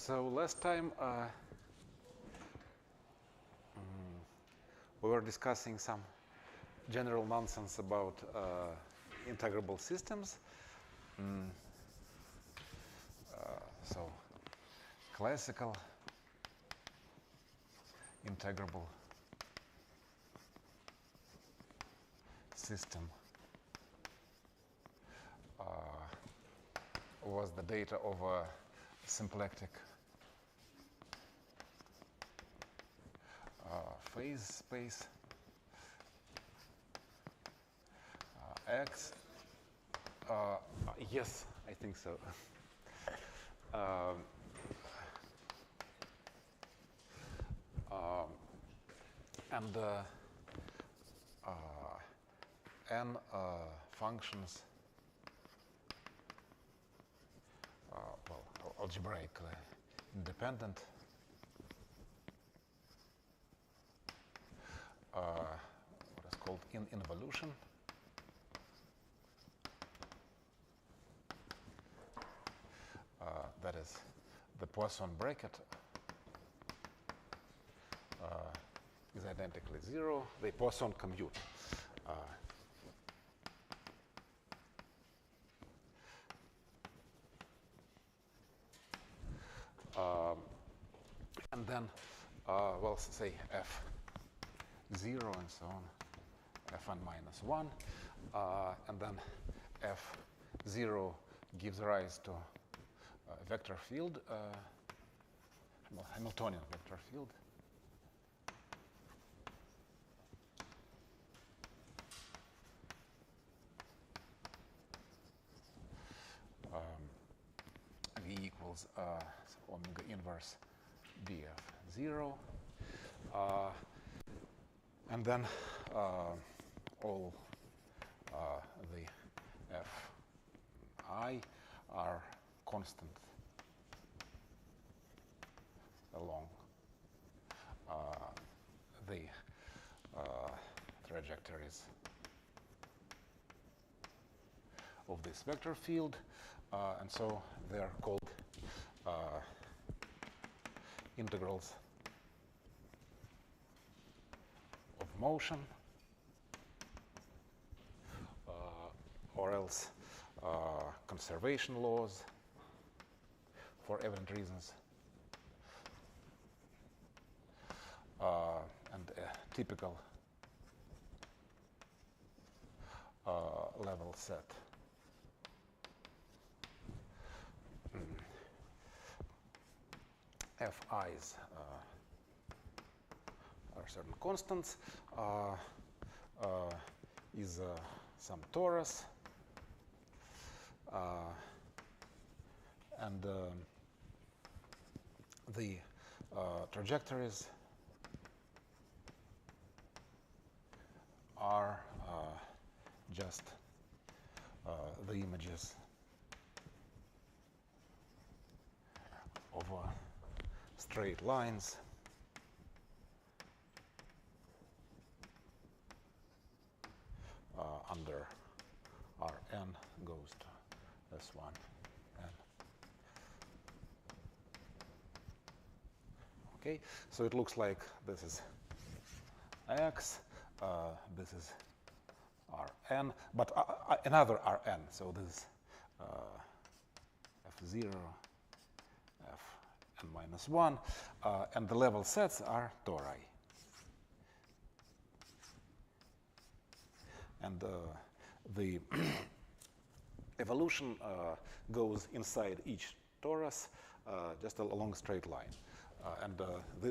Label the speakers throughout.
Speaker 1: So last time we were discussing some general nonsense about integrable systems. So classical integrable system was the data of a symplectic phase space X. Yes, I think so. And n functions, well, algebraically independent, what is called involution. That is, the Poisson bracket is identically 0. The Poisson commute. And then, well, say f0 and so on, fn minus 1. And then f0 gives rise to a vector field, well, Hamiltonian vector field. V equals omega inverse bf0. And then all the fi are constant along the trajectories of this vector field, and so they are called integrals of motion, or else conservation laws for evident reasons, and a typical level set. Fi's are certain constants, is some torus, and the trajectories are just the images of straight lines under Rn goes to S1 n. Okay, so it looks like this is X, this is Rn, but another Rn, so this is F0, Fn minus 1, and the level sets are tori. And the evolution goes inside each torus just along a straight line. And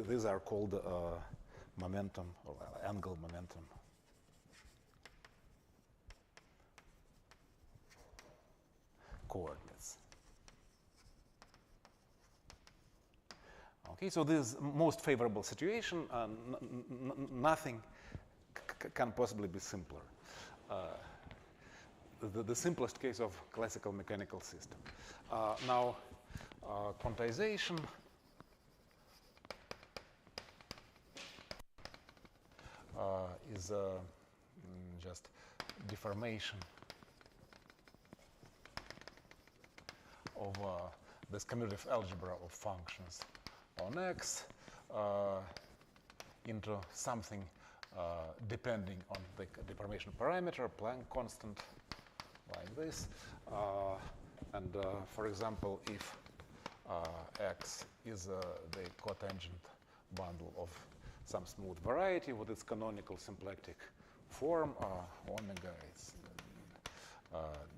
Speaker 1: these are called momentum or angle momentum coordinates. Okay, so this is most favorable situation. Nothing can possibly be simpler. The simplest case of classical mechanical system. Now, quantization is just deformation of this commutative algebra of functions on X into something depending on the deformation parameter, Planck constant, like this. And for example, if X is the cotangent bundle of some smooth variety with its canonical symplectic form, omega is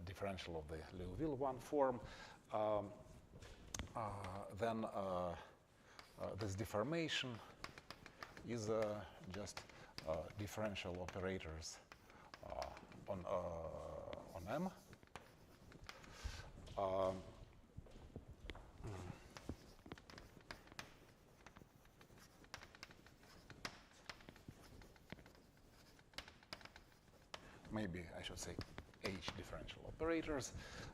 Speaker 1: differential of the Liouville-1 form, then this deformation is just differential operators on M. Maybe I should say H differential operators.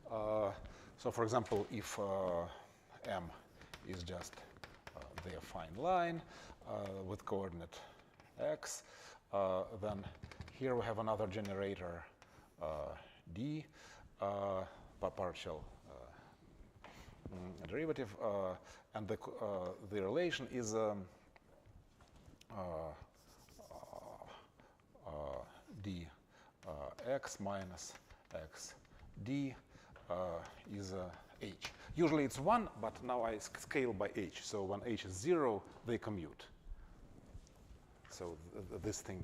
Speaker 1: So for example, if M is just the affine line with coordinate X, then here we have another generator D, partial derivative, and the relation is d x minus x d is h. Usually it's 1, but now I scale by h. So when h is 0, they commute. So this thing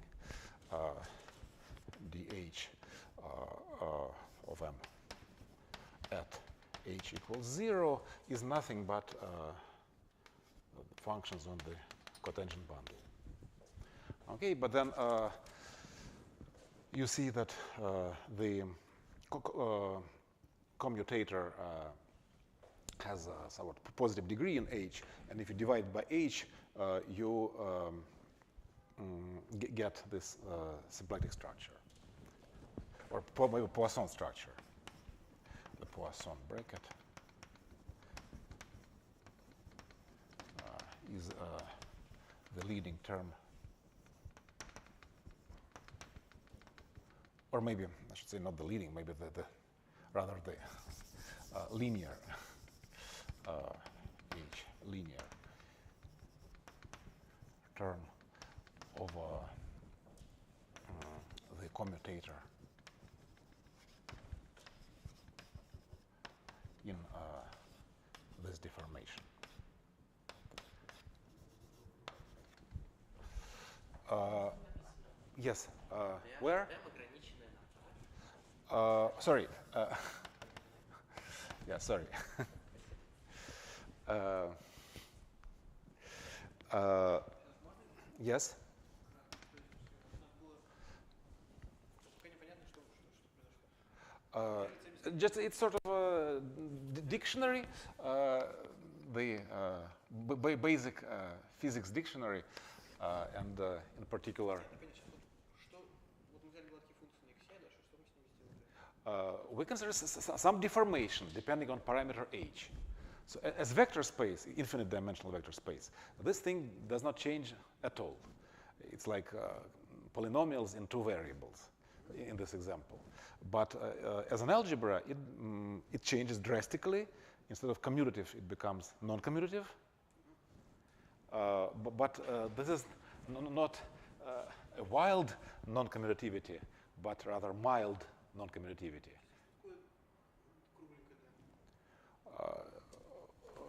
Speaker 1: dh of m at h equals 0 is nothing but functions on the cotangent bundle. Okay, but then you see that the commutator has a somewhat positive degree in h, and if you divide by h, you get this symplectic structure, or maybe Poisson structure. The Poisson bracket is the leading term, or maybe I should say not the leading, maybe rather the linear H linear term of the commutator in this deformation. Yes, where? Sorry. Yeah, sorry. Yes? Just it's sort of a dictionary, the basic physics dictionary, and in particular. We consider some deformation depending on parameter h. So as vector space, infinite dimensional vector space, this thing does not change at all. It's like polynomials in two variables in this example. But as an algebra, it changes drastically. Instead of commutative, it becomes non-commutative. But this is not a wild non-commutativity, but rather mild non-commutativity.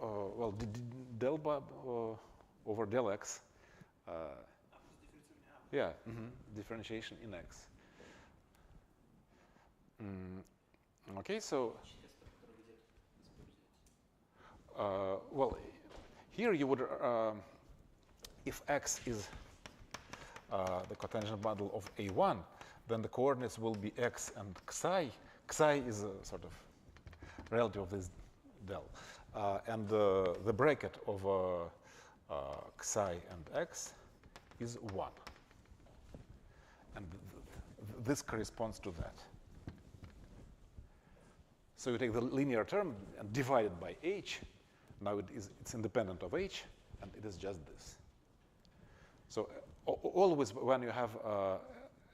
Speaker 1: Well, del over del x. Yeah, differentiation in x. Okay, so well, here you would, if x is the cotangent bundle of A1, then the coordinates will be x and xi. Xi is a sort of relative of this del. And the bracket of xi and x is 1. And this corresponds to that. So you take the linear term and divide it by h. Now it's independent of h, and it is just this. So always when you have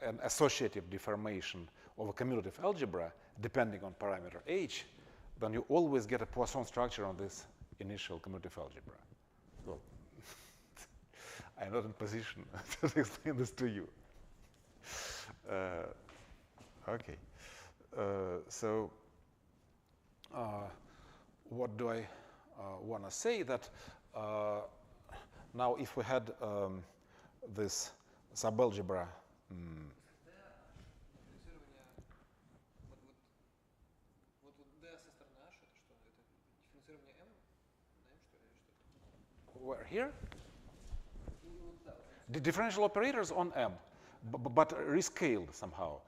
Speaker 1: an associative deformation of a commutative algebra, depending on parameter h, then you always get a Poisson structure on this initial commutative algebra. Well, I'm not in position to explain this to you. Okay. So what do I want to say? That now if we had this subalgebra, where here? The differential operators on M, but rescaled somehow.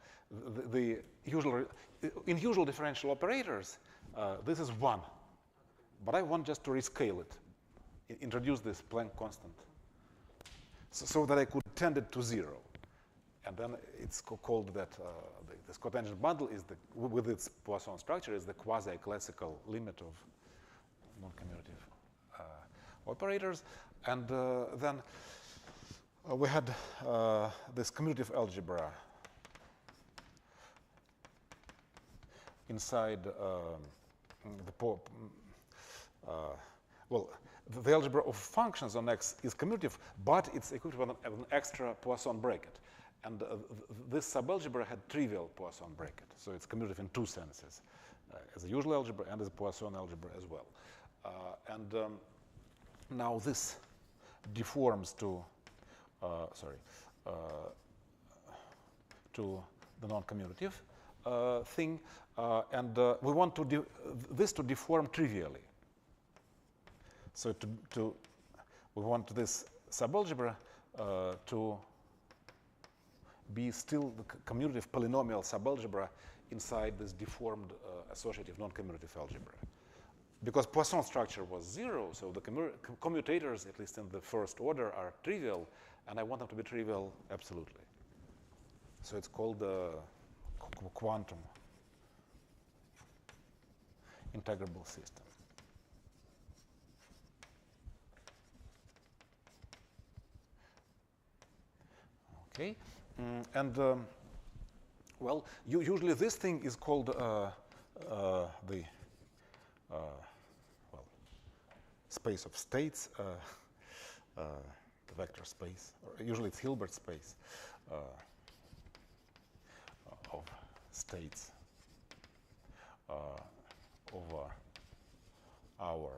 Speaker 1: The usual, in usual differential operators, this is 1. But I want just to rescale it, introduce this Planck constant, so that I could tend it to 0. And then it's called that this cotangent bundle is with its Poisson structure is the quasi-classical limit of non-commutative operators. And then we had this commutative algebra inside the algebra of functions on X is commutative, but it's equivalent of an extra Poisson bracket. And this subalgebra had trivial Poisson bracket, so it's commutative in 2 senses, as a usual algebra and as a Poisson algebra as well. Now this deforms to to the non-commutative thing, and we want to this to deform trivially. So we want this subalgebra to be still the commutative polynomial subalgebra inside this deformed associative non-commutative algebra. Because Poisson structure was 0, so the commutators, at least in the first order, are trivial, and I want them to be trivial absolutely. So it's called the quantum integrable system. Okay, well, usually this thing is called the space of states, the vector space, or usually it's Hilbert space of states over our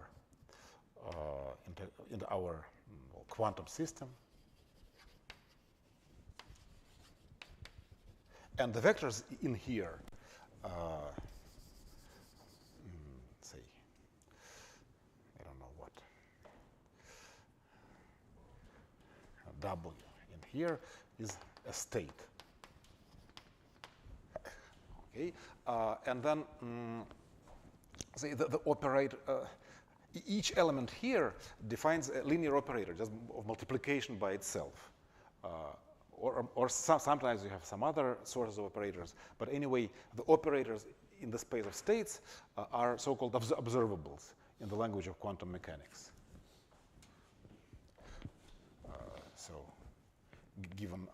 Speaker 1: in our quantum system. And the vectors in here, say, I don't know what, W in here is a state. Okay, and then say the operator, each element here defines a linear operator, just of multiplication by itself. Or sometimes you have some other sources of operators. But anyway, the operators in the space of states are so-called observables in the language of quantum mechanics. So given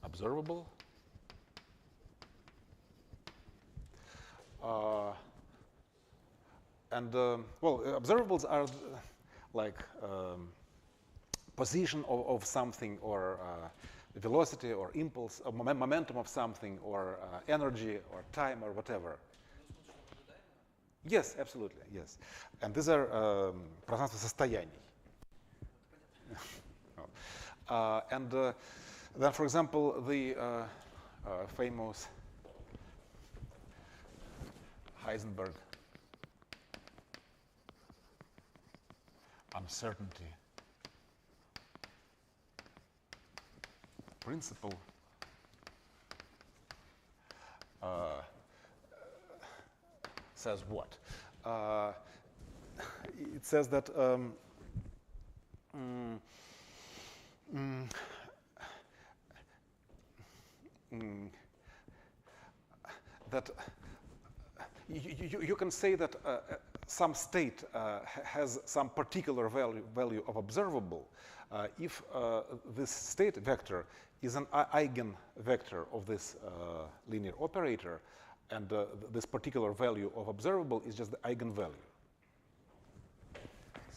Speaker 1: observable. Well, observables are like position of something, or velocity, or impulse, or momentum of something, or energy, or time, or whatever. Yes, absolutely, yes. And these are пространства состояний. Then, for example, the famous Heisenberg uncertainty principle says what? It says that that you can say that some state has some particular value of observable if this state vector is an eigenvector of this linear operator, and this particular value of observable is just the eigenvalue.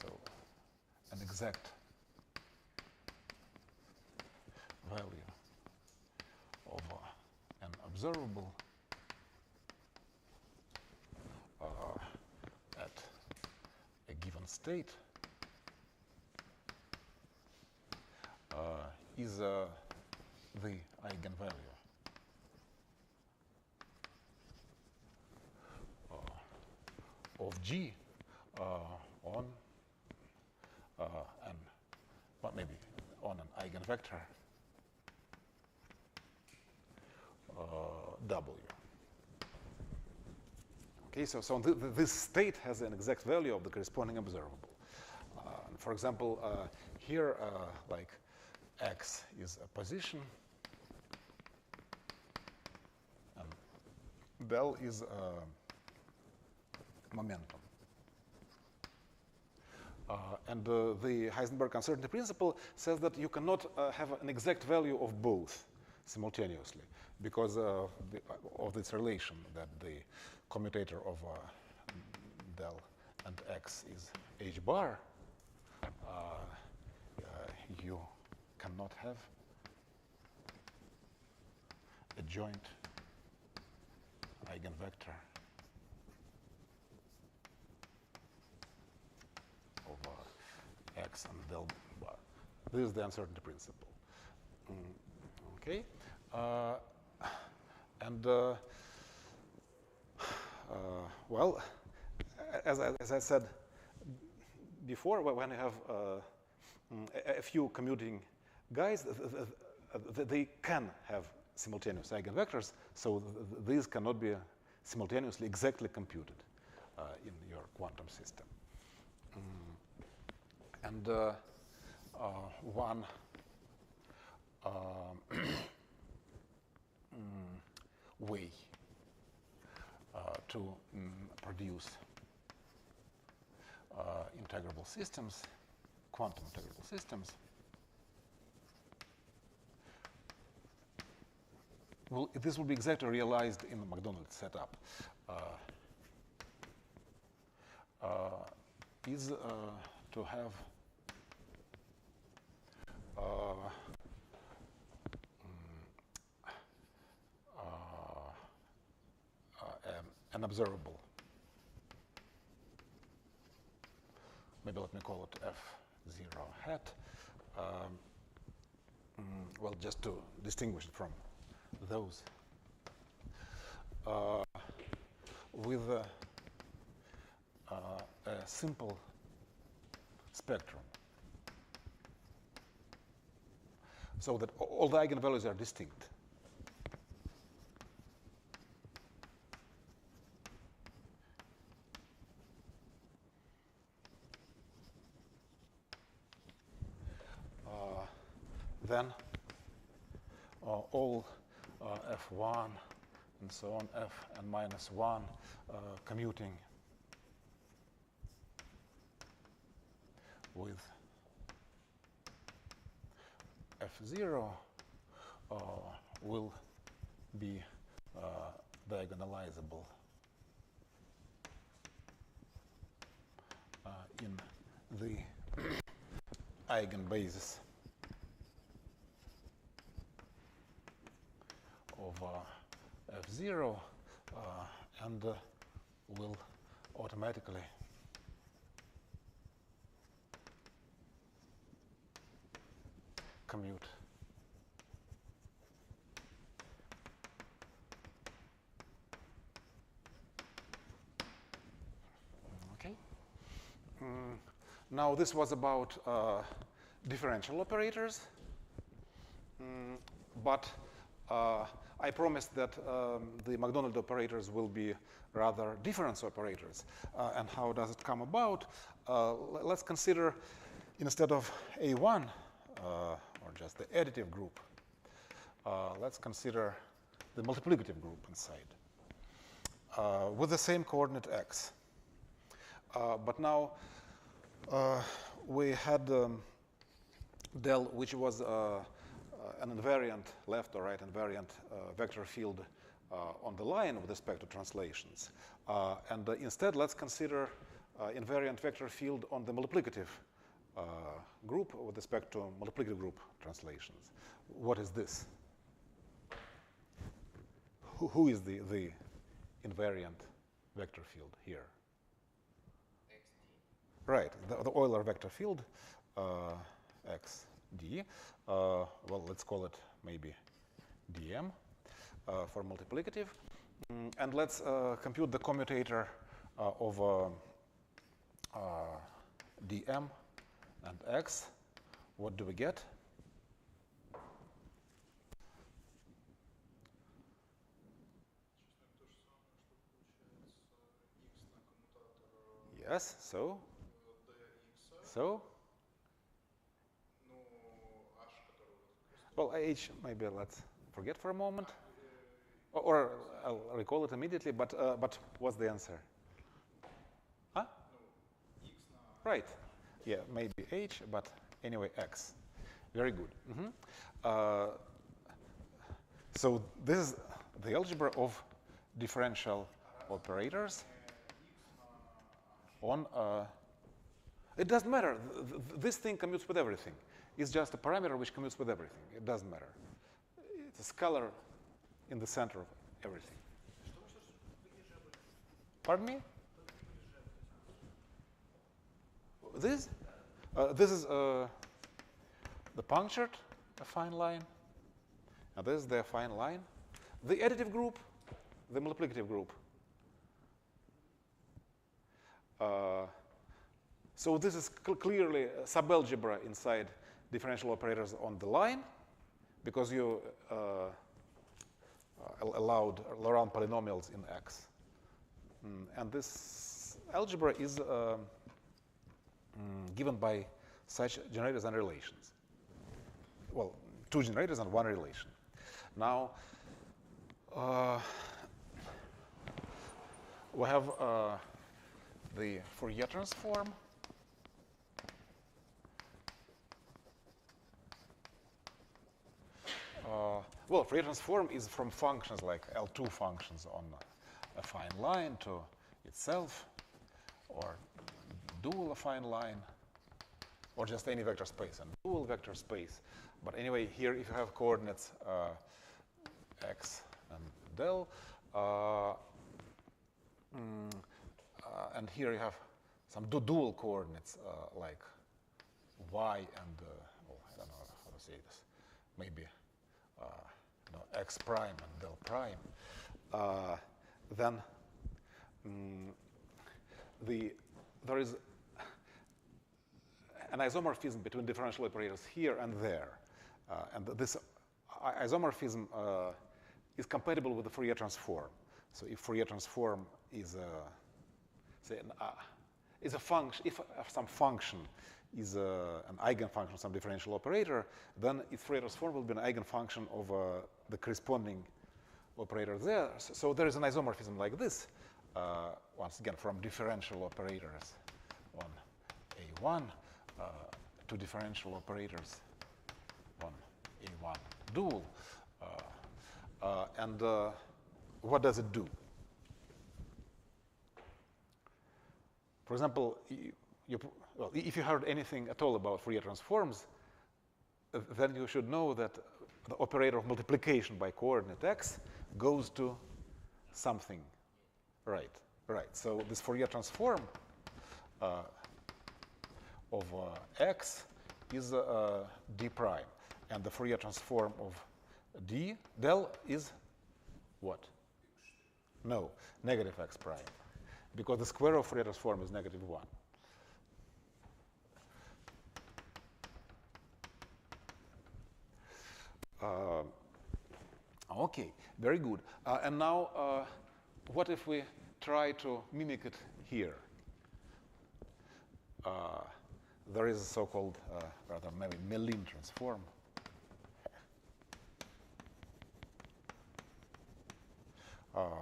Speaker 1: So an exact value of an observable at a given state is the eigenvalue of G on well, maybe on an eigenvector W. Okay, so this state has an exact value of the corresponding observable. For example, here, like x is a position, and del is momentum. And the Heisenberg uncertainty principle says that you cannot have an exact value of both simultaneously because of this relation that the commutator of del and x is h bar. You cannot have a joint eigenvector of x and del bar. This is the uncertainty principle. Okay, and well, as I said before, when you have a few commuting guys, they can have simultaneous eigenvectors, so these cannot be simultaneously exactly computed in your quantum system. And one way to produce integrable systems, quantum integrable systems, well, this will be exactly realized in the McDonald's setup. Is to have an observable. Maybe let me call it F0 hat. Well, just to distinguish it from those. With a simple spectrum, so that all the eigenvalues are distinct. Then all F1 and so on, F and minus 1 commuting with F0 will be diagonalizable in the eigenbasis of F0 and will automatically commute okay. Now this was about differential operators, but I promised that the McDonald operators will be rather difference operators. And how does it come about? Let's consider, instead of A1 or or just the additive group. Let's consider the multiplicative group inside with the same coordinate x. But now we had del, which was an invariant left or right invariant vector field on the line with respect to translations. And instead, let's consider invariant vector field on the multiplicative group with respect to multiplicative group translations. What is this? Who is the invariant vector field here? XD. Right, the Euler vector field, XD. Well, let's call it maybe dm for multiplicative. And let's compute the commutator of dm and x. What do we get? Yes, so? Well, h maybe let's forget for a moment. Or I'll recall it immediately, but what's the answer? Huh? Right. Yeah, maybe h, but anyway, x. Very good. So this is the algebra of differential operators on... it doesn't matter. This thing commutes with everything. It's just a parameter which commutes with everything. It doesn't matter. It's a scalar in the center of everything. Pardon me? This is the punctured affine line, and this is the affine line. The additive group, the multiplicative group. So this is clearly a subalgebra inside differential operators on the line, because you allowed Laurent polynomials in X. And this algebra is given by such generators and relations. Well, two generators and one relation. Now, we have the Fourier transform. Well, Fourier transform is from functions like L2 functions on a affine line to itself, or dual affine line, or just any vector space and dual vector space. But anyway, here if you have coordinates x and del, and here you have some dual coordinates like y and, well, I don't know how to say this, maybe x prime and del prime, then there is an isomorphism between differential operators here and there. And this isomorphism is compatible with the Fourier transform. So if Fourier transform is a function, if some function is an eigenfunction of some differential operator, then its Fourier transform will be an eigenfunction of the corresponding operator there. So there is an isomorphism like this, once again, from differential operators on A1 to differential operators on A1 dual. And what does it do? For example, well, if you heard anything at all about Fourier transforms, then you should know that the operator of multiplication by coordinate x goes to something. Right, right. So this Fourier transform of x is d prime. And the Fourier transform of del is what? No, negative x prime. Because the square of Fourier transform is negative 1. Okay, very good. And now, what if we try to mimic it here? There is a so-called, rather maybe Mellin transform.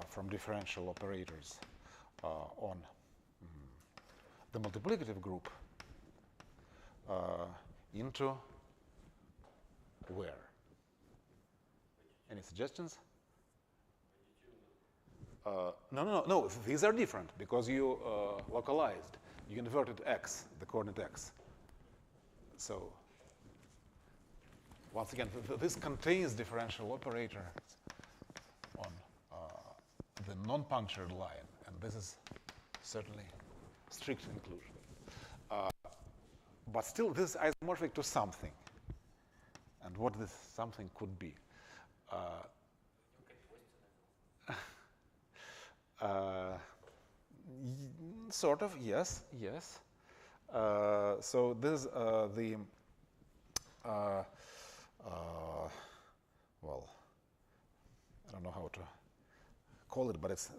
Speaker 1: from differential operators on the multiplicative group into where? Any suggestions? No. These are different because you localized. You inverted x, the coordinate x. So once again, this contains differential operators on the non-punctured line, and this is certainly strict inclusion. But still, this is isomorphic to something. And what this something could be? Sort of, yes. So this is well, I don't know how to call it, but it's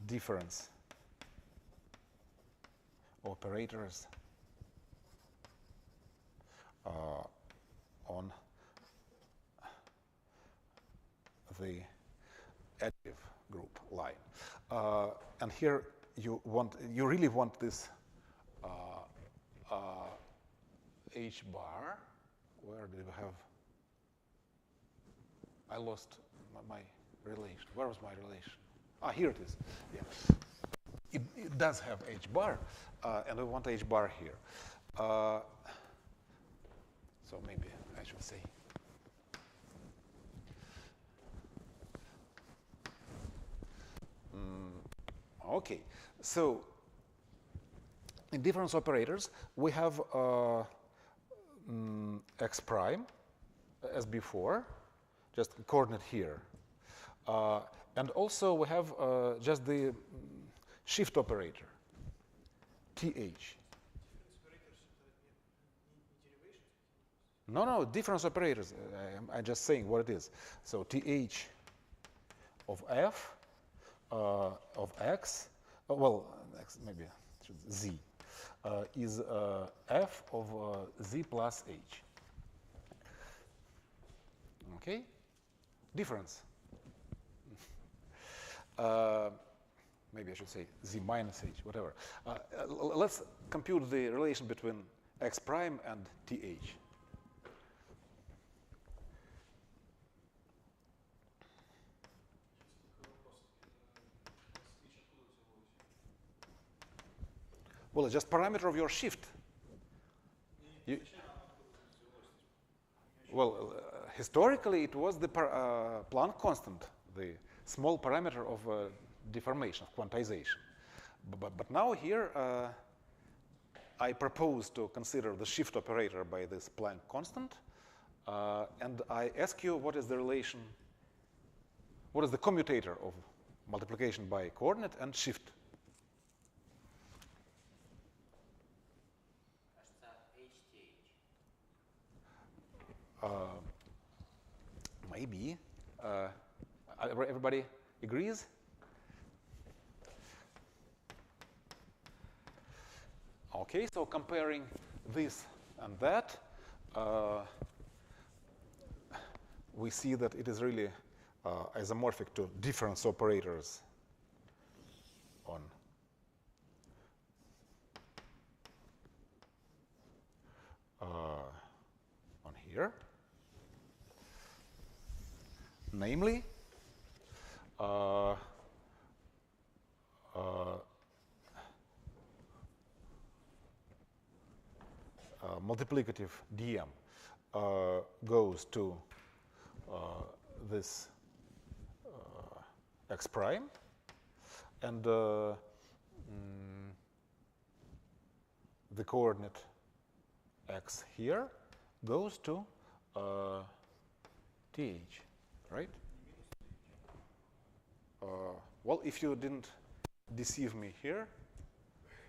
Speaker 1: difference operators on the additive group line. And here you really want this H bar. Where did we have? I lost my relation. Where was my relation? Here it is. Yeah. It does have H bar, and we want H bar here. So maybe I should say. Okay, so in difference operators, we have x prime as before, just coordinate here. And also we have just the shift operator, th. No, difference operators. I'm just saying what it is. So th of f of x, x maybe z, is f of z plus h. Okay? Difference. Maybe I should say z minus h, whatever. Let's compute the relation between x prime and th. Well, it's just parameter of your shift. Historically, it was the Planck constant, the small parameter of deformation, of quantization. But now here, I propose to consider the shift operator by this Planck constant, and I ask you what is the relation, what is the commutator of multiplication by coordinate and shift? Maybe. Everybody agrees? Okay, so comparing this and that, we see that it is really isomorphic to difference operators on here. Namely, multiplicative dm goes to this x prime, and the coordinate x here goes to th, right? Well, if you didn't deceive me here,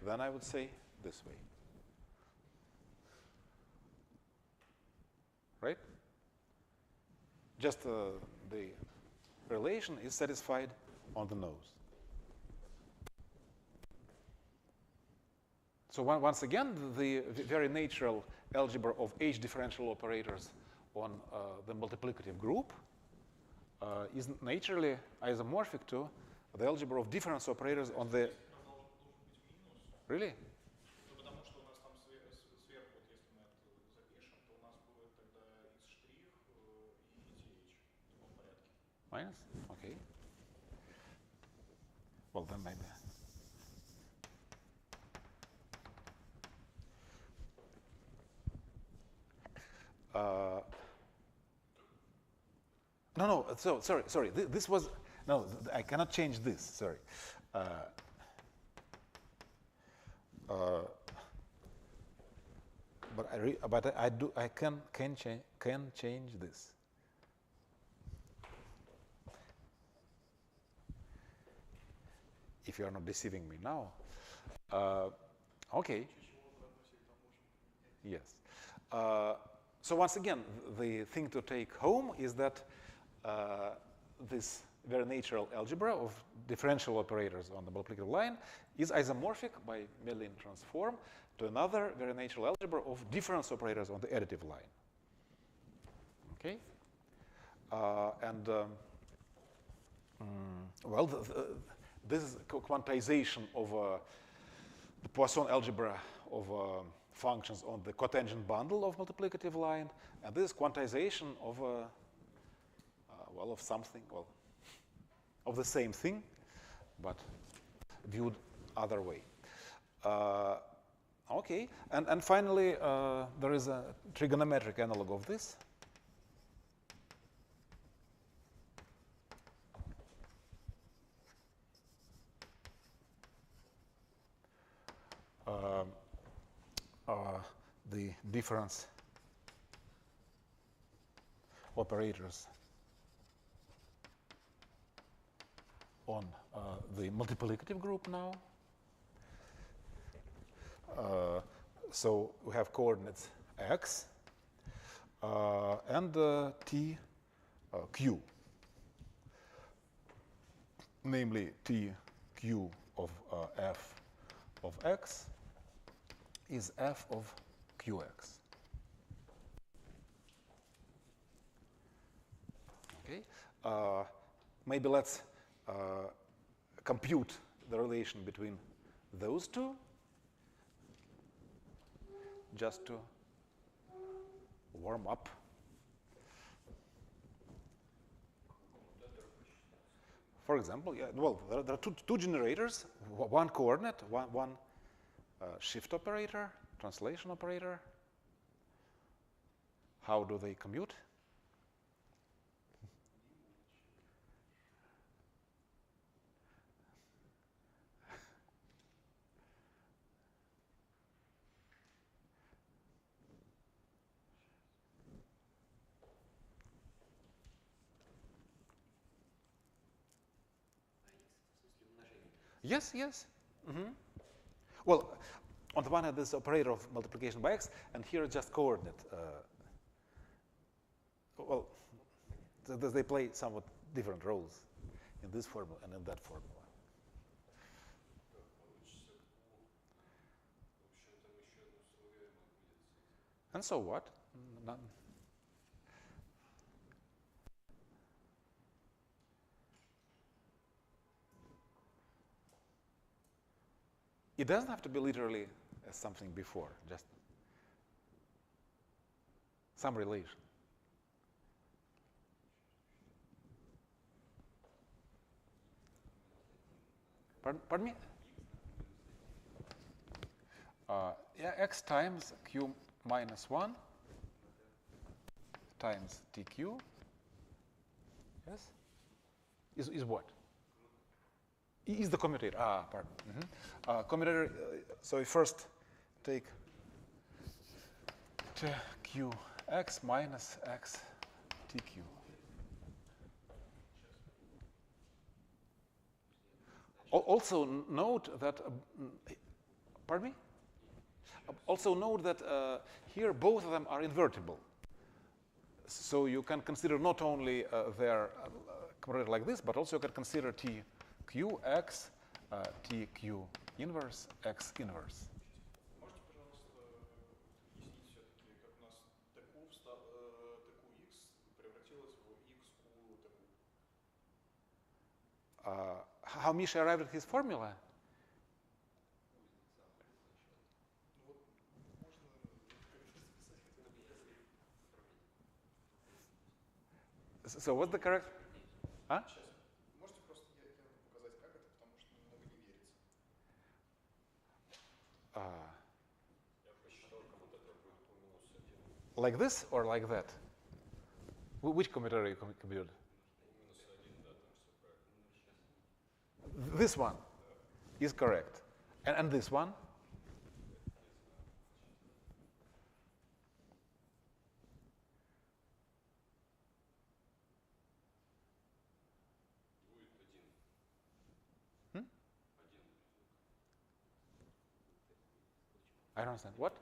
Speaker 1: then I would say this way. Right? Just the relation is satisfied on the nose. So once again, the very natural algebra of H differential operators on the multiplicative group is naturally isomorphic to the algebra of difference operators on the... Really? Minus? Okay. Well, then maybe. No, so sorry. This was, no, I cannot change this, sorry. But I can change this. If you are not deceiving me now. Okay. Yes. So once again, the thing to take home is that this very natural algebra of differential operators on the multiplicative line is isomorphic by Mellin transform to another very natural algebra of difference operators on the additive line. Okay? Well, this is quantization of the Poisson algebra of functions on the cotangent bundle of multiplicative line, and this is quantization of of something, of the same thing, but viewed other way. Okay, and finally, there is a trigonometric analog of this. The difference operators on the multiplicative group now. So we have coordinates x and t, q. Namely, t q of f of x is f of qx. Okay. Maybe let's compute the relation between those two, just to warm up. For example, yeah, well, there are two generators, one coordinate, one shift operator, translation operator. How do they commute? Yes, yes. Mm-hmm. Well, on the one hand, this operator of multiplication by x, and here just coordinate. Well, they play somewhat different roles in this formula and in that formula. And so what? None. It doesn't have to be literally as something before, just some relation. Pardon me? Yeah, x times q minus 1 times tq. Yes? Is what? Is the commutator. Pardon. Mm-hmm. Commutator, so we first take qx minus x tq. Also note that, pardon me? Also note that here both of them are invertible. So you can consider not only their commutator like this, but also you can consider tqx, tq inverse, x inverse. how Misha arrived at his formula? So what's the correct? Huh? Like this or like that? Which commutator you computed? This one is correct. And this one? I don't understand. What?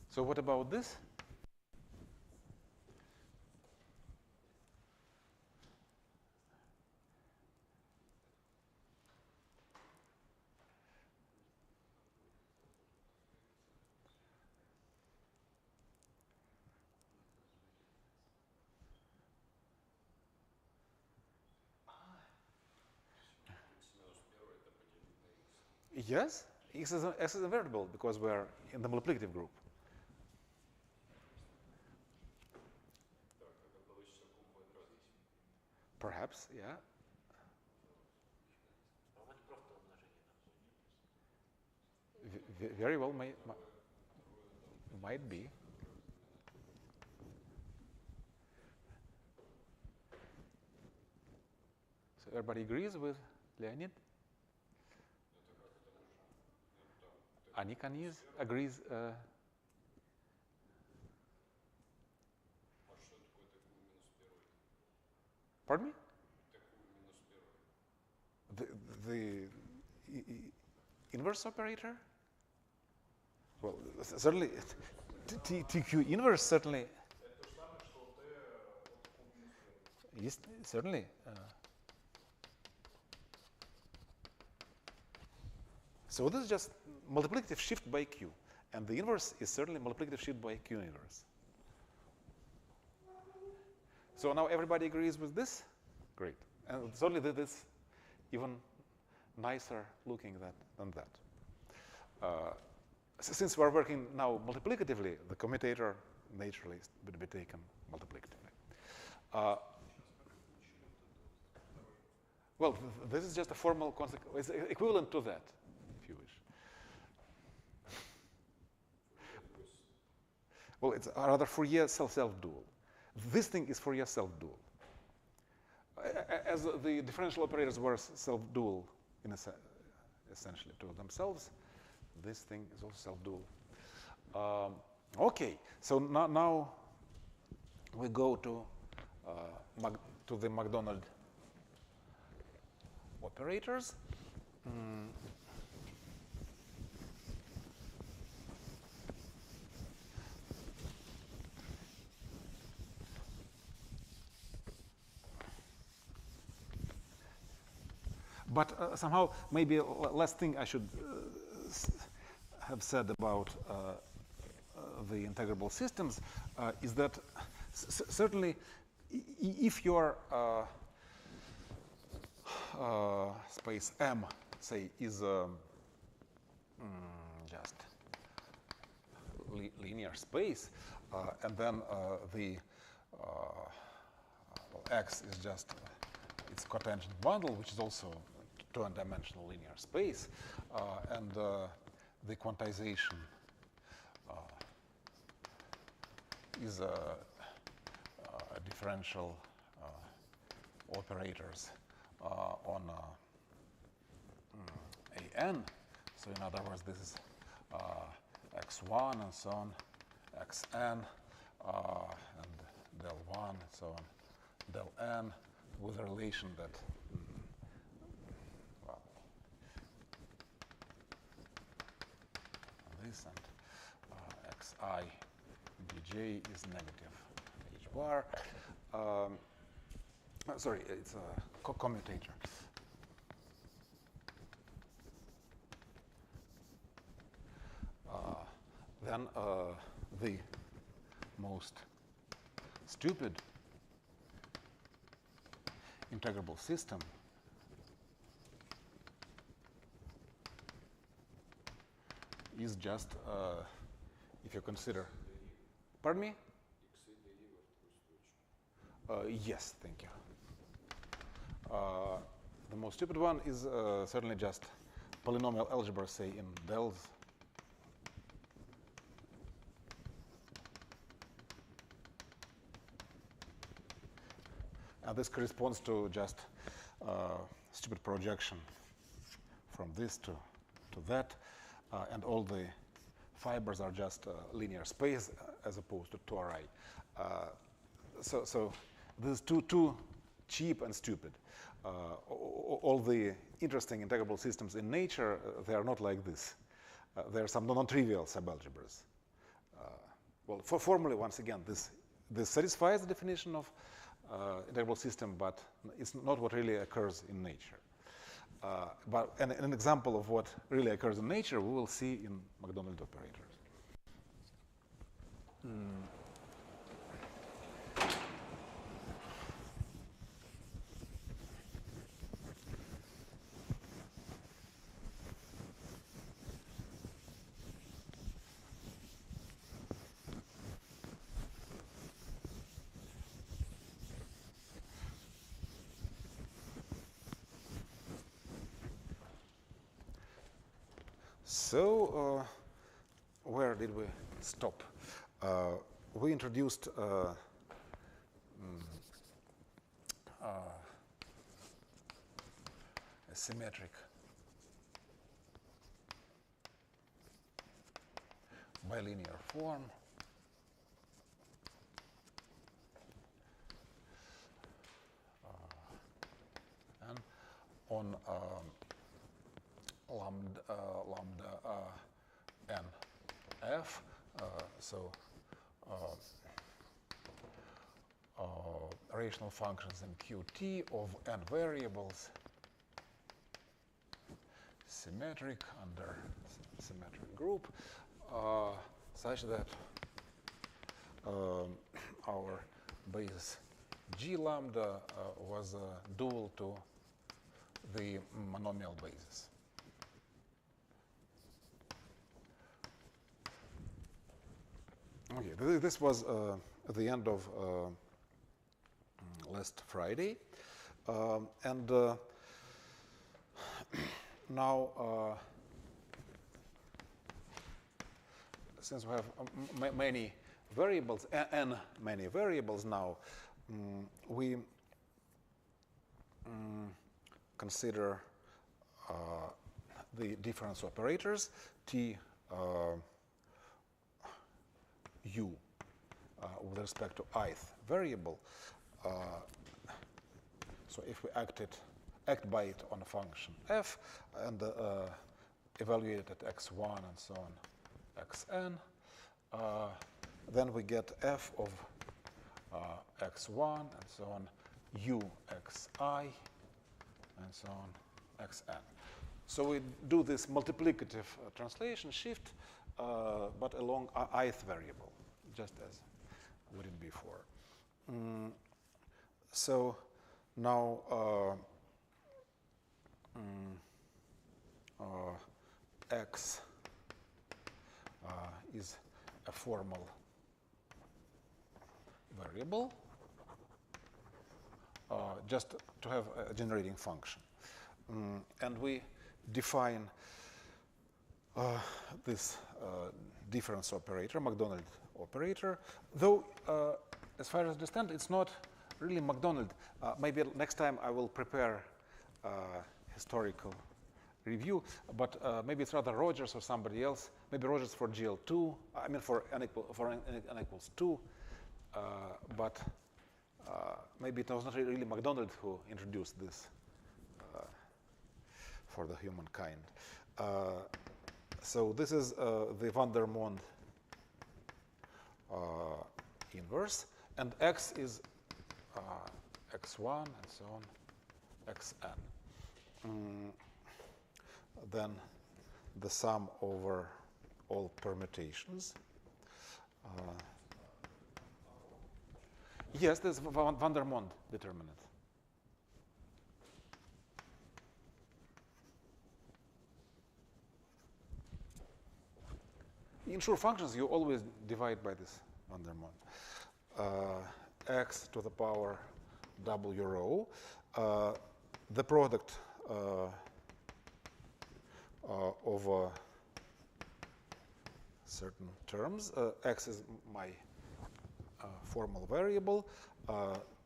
Speaker 1: So what about this? Yes, x is a variable because we're in the multiplicative group. Perhaps, yeah. Very well, might be. So everybody agrees with Leonid? Anik agrees. Pardon me? The inverse operator? Well, certainly, TQ inverse certainly. Yes, certainly. So this is just multiplicative shift by Q. And the inverse is certainly multiplicative shift by Q inverse. So now everybody agrees with this? Great. And certainly this even nicer looking than that. Since we're working now multiplicatively, the commutator naturally would be taken multiplicatively. Well, this is just a formal consequence. It's equivalent to that, if you wish. Well, it's a rather Fourier self-dual. This thing is Fourier self-dual. As the differential operators were self-dual essentially to themselves, this thing is also self-dual. Okay, so now we go to the MacDonald operators. But somehow, maybe last thing I should have said about the integrable systems is that certainly if your space M, say, is just linear space, and then the X is just its cotangent bundle, which is also two-dimensional linear space, and the quantization is differential operators on AN. So in other words, this is x1 and so on, xn, and del 1 and so on, del n, with a relation that well, this and xi dj is negative h bar. Sorry, it's a commutator. then the most stupid integrable system is just, if you consider, pardon me? Yes, thank you. The most stupid one is certainly just polynomial algebra, say in Dells. This corresponds to just stupid projection from this to that, and all the fibers are just linear space as opposed to tori. So this is too cheap and stupid. All the interesting integrable systems in nature, they are not like this. There are some non-trivial subalgebras. Well, formally, once again, this satisfies the definition of integrable system, but it's not what really occurs in nature. But an example of what really occurs in nature we will see in McDonald operators. So, where did we stop? We introduced a symmetric bilinear form. And on lambda n f, so rational functions in Qt of n variables, symmetric under symmetric group, such that our basis G lambda was dual to the monomial basis. Okay, this was the end of last Friday, and now since we have many variables and many variables now, we consider the difference operators T u with respect to ith variable. So if we act by it on a function f and evaluate it at x1 and so on xn, then we get f of x1 and so on u xi and so on xn. So we do this multiplicative translation shift, but along ith variable, just as we did before. So now x is a formal variable, just to have a generating function. And we define this difference operator, McDonald operator, though as far as I understand, it's not really McDonald. Maybe next time I will prepare historical review, but maybe it's rather Rogers or somebody else. Maybe Rogers for GL2, I mean for n equals 2, but maybe it was not really McDonald who introduced this for the humankind. So this is the van der Monde inverse, and x is x1 and so on, xn. Then the sum over all permutations. Yes, there's van der Monde determinant. In sure functions, you always divide by this van der Monde. X to the power W rho. The product of certain terms. X is my formal variable.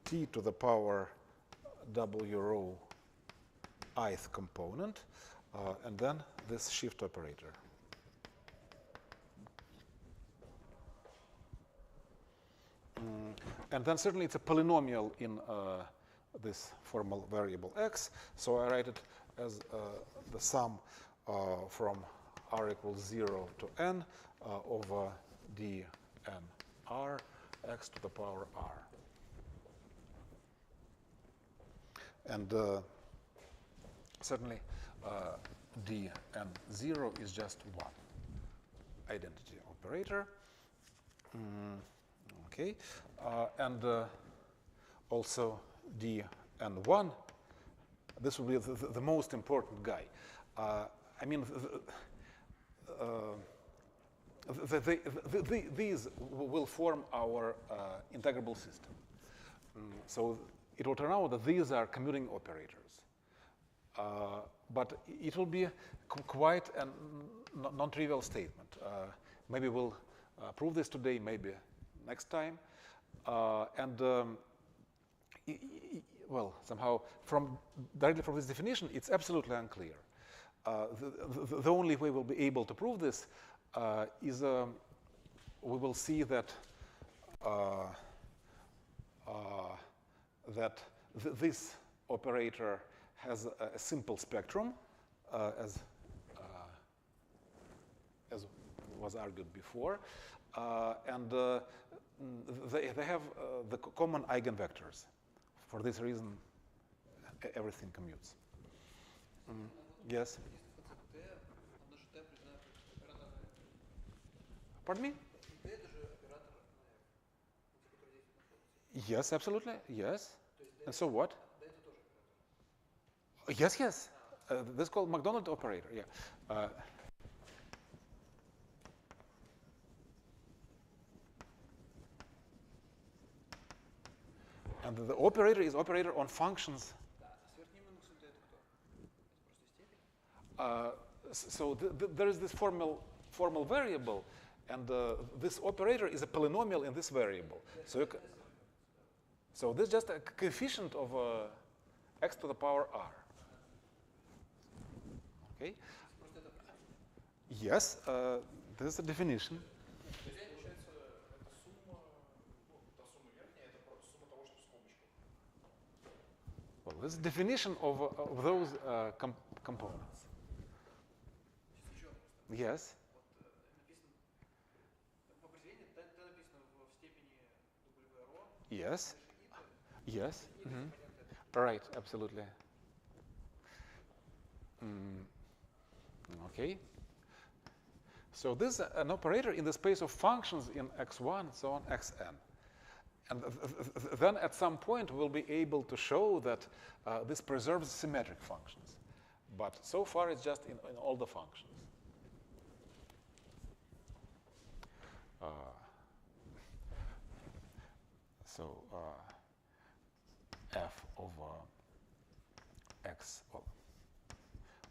Speaker 1: T to the power W rho ith component. And then this shift operator. And then certainly it's a polynomial in this formal variable x. So I write it as the sum from r equals 0 to n over d n r x to the power r. And certainly d n 0 is just one identity operator. Okay, and also d and 1, this will be the most important guy. I mean, these will form our integrable system. So it will turn out that these are commuting operators. But it will be quite a non-trivial statement. Maybe we'll prove this today, maybe next time. Well, somehow, directly from this definition, it's absolutely unclear. The only way we'll be able to prove this is we will see that this operator has a simple spectrum, as was argued before, and they have the common eigenvectors. For this reason, everything commutes. Yes? Pardon me? Yes, absolutely. Yes. And so what? Yes, yes. This is called McDonald operator. Yeah. And the operator is operator on functions. So there is this formal variable, and this operator is a polynomial in this variable. So this is just a coefficient of x to the power r. Okay? Yes, this is the definition. Well, this is the definition of those components. Yes. Yes. Yes. Right, absolutely. Okay. So this is an operator in the space of functions in x1, so on, xn. And then at some point, we'll be able to show that this preserves symmetric functions. But so far, it's just in all the functions. So f over x, well,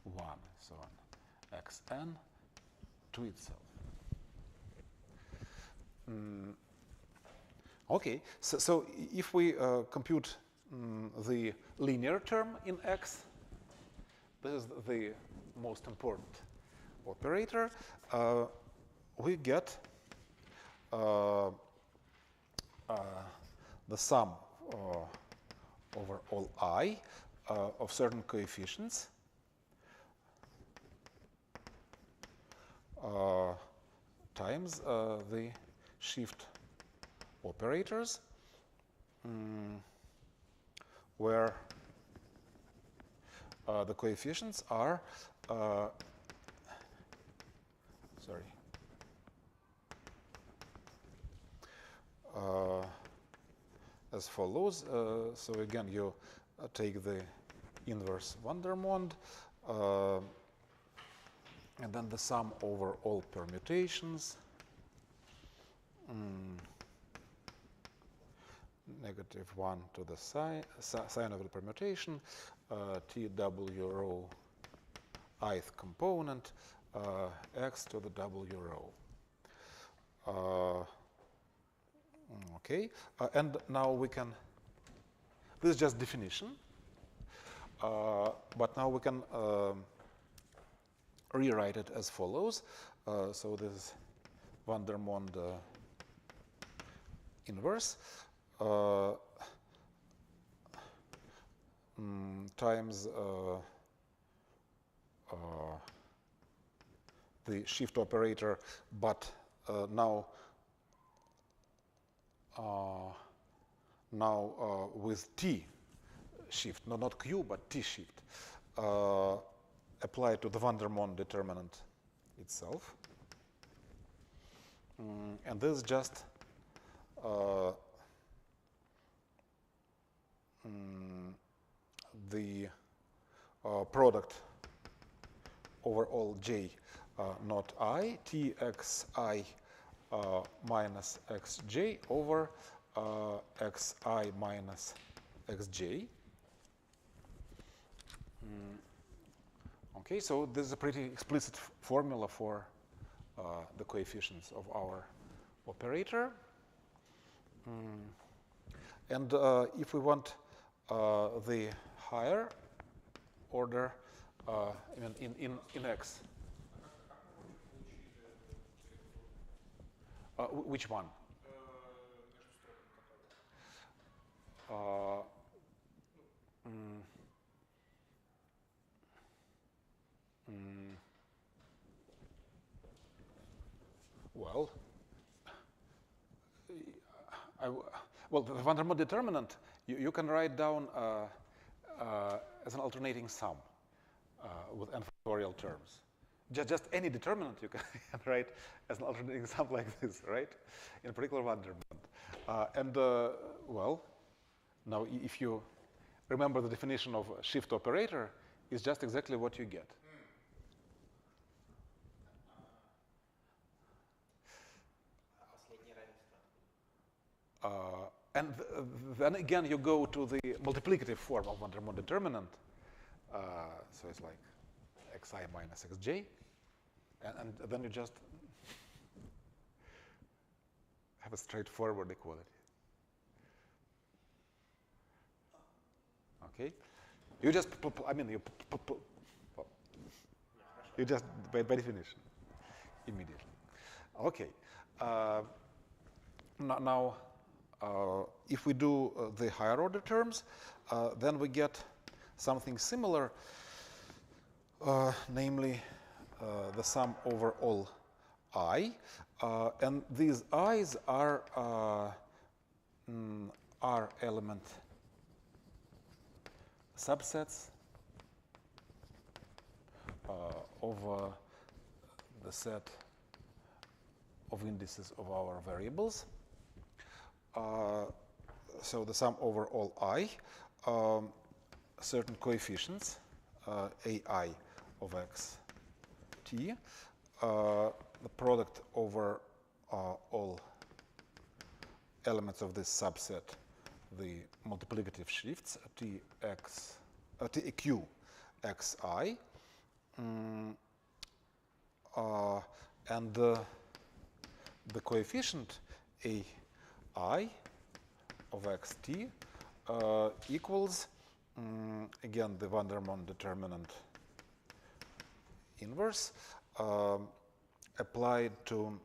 Speaker 1: 1, so on, xn to itself. Okay, so if we compute the linear term in x, this is the most important operator, we get the sum over all I of certain coefficients times the shift operators, where the coefficients are, sorry, as follows. So again, you take the inverse Vandermonde, and then the sum over all permutations, -1 to the sine of the permutation, TW rho ith component, x to the W rho. Okay, and now we can, this is just definition, but now we can rewrite it as follows. So this is Vandermonde inverse times the shift operator, but now with T shift, no, not Q, but T shift, applied to the Vandermonde determinant itself. And this is just the product over all j not I, Txi minus xj over xi minus xj. Okay, so this is a pretty explicit formula for the coefficients of our operator. And if we want the higher order in X, which one? Well, the Vandermonde determinant you can write down as an alternating sum with n factorial terms. Just any determinant you can write as an alternating sum like this, right? In particular Vandermonde. Well, now if you remember the definition of a shift operator, it's just exactly what you get. And then again, you go to the multiplicative form of Vandermonde determinant. So it's like xi minus xj. And then you just have a straightforward equality. Okay? You just, you just, by definition, immediately. Okay. Now, if we do the higher order terms, then we get something similar, namely the sum over all I. And these i's are element subsets of the set of indices of our variables. So the sum over all I, certain coefficients, ai of x t, the product over all elements of this subset, the multiplicative shifts tq xi, and the coefficient ai of xt equals, again, the Vandermonde determinant inverse applied to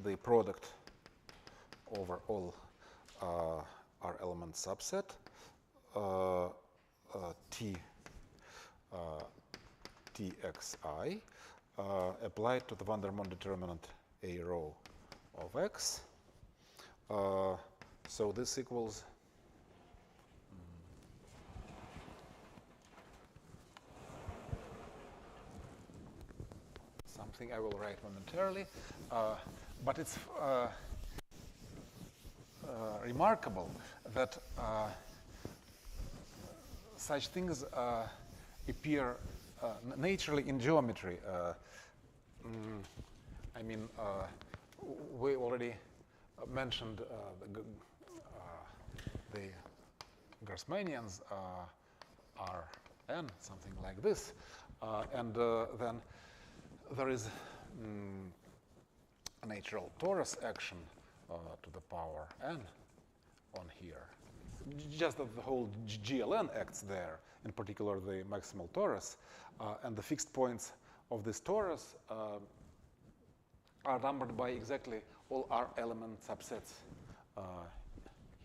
Speaker 1: the product over all R element subset Txi applied to the Vandermonde determinant a rho of x. So this equals something I will write momentarily. But it's remarkable that such things appear naturally in geometry. I mean, we already mentioned the Grassmannians are n, something like this. And then there is a natural torus action to the power n on here. Just that the whole GLN acts there, in particular the maximal torus, and the fixed points of this torus are numbered by exactly all R element subsets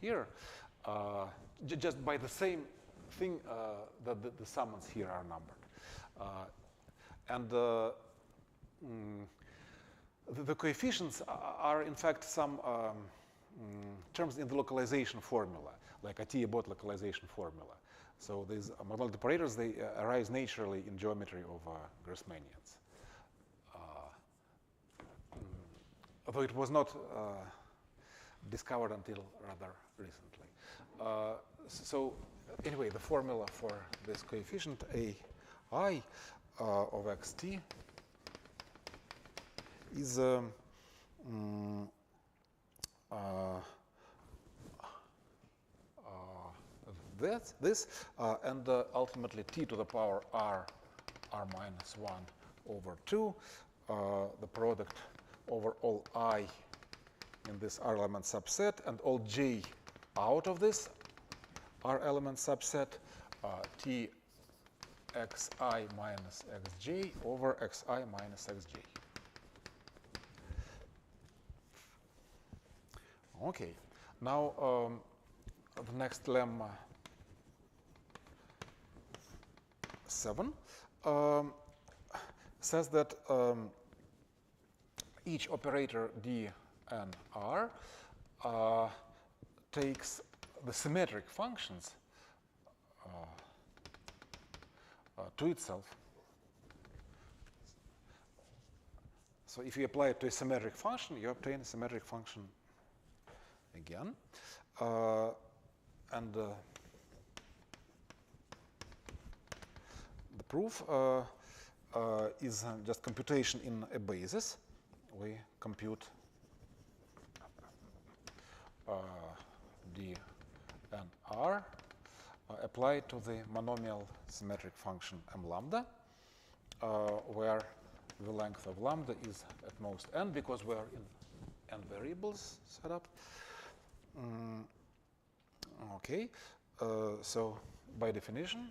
Speaker 1: here, just by the same thing that the summands here are numbered. And the coefficients are in fact some terms in the localization formula, like a T-Abbott localization formula. So these modular operators, they arise naturally in geometry of Grassmannians. Although it was not discovered until rather recently. So anyway, the formula for this coefficient AI of xt is this, and ultimately t to the power r minus 1 over 2, the product over all I in this R element subset and all j out of this R element subset, t xi minus xj over xi minus xj. Okay, now the next lemma 7 says that each operator D and R takes the symmetric functions to itself. So if you apply it to a symmetric function, you obtain a symmetric function again. And the proof is just computation in a basis. We compute D and R applied to the monomial symmetric function m lambda, where the length of lambda is at most n, because we are in n variables set up. Okay, so by definition,